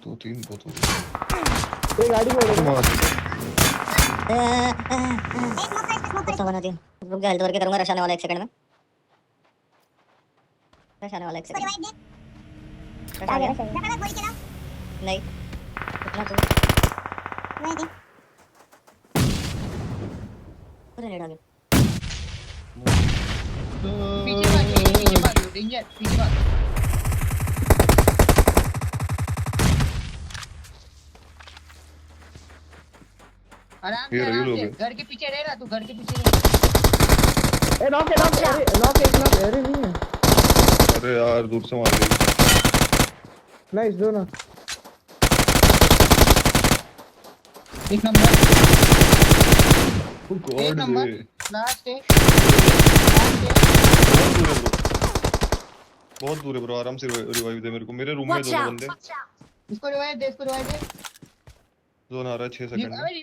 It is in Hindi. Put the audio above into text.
दो तीन बहुत हो ये गाड़ी मोड़ गए मार कुछ बना दिया। रुक जा, हेल्थ करके करूंगा। रश आने वाला 1 सेकंड में। रश आने वाला 1 सेकंड में। रश आ गया। नहीं इतना तो अरे नेड आ गया। पीछे भाग डेंजर पीछे भाग। आराम से ये रही आराम लोग से हैं। घर के पीछे रह ना तू, घर के पीछे रह। ए नॉक एक नॉक अरे नहीं है। अरे यार दूर से मार गई। नाइस दो ना। एक नंबर ओ एक गॉड नंबर रे लास्ट है। बहुत दूर है ब्रो। आराम से रिवाइव दे मेरे को। मेरे रूम में Watch दोनों out. बंदे। इसको रिवाइव दे, इसको रिवाइव दे। जोन आ रहा है 6 सेकंड में। अबे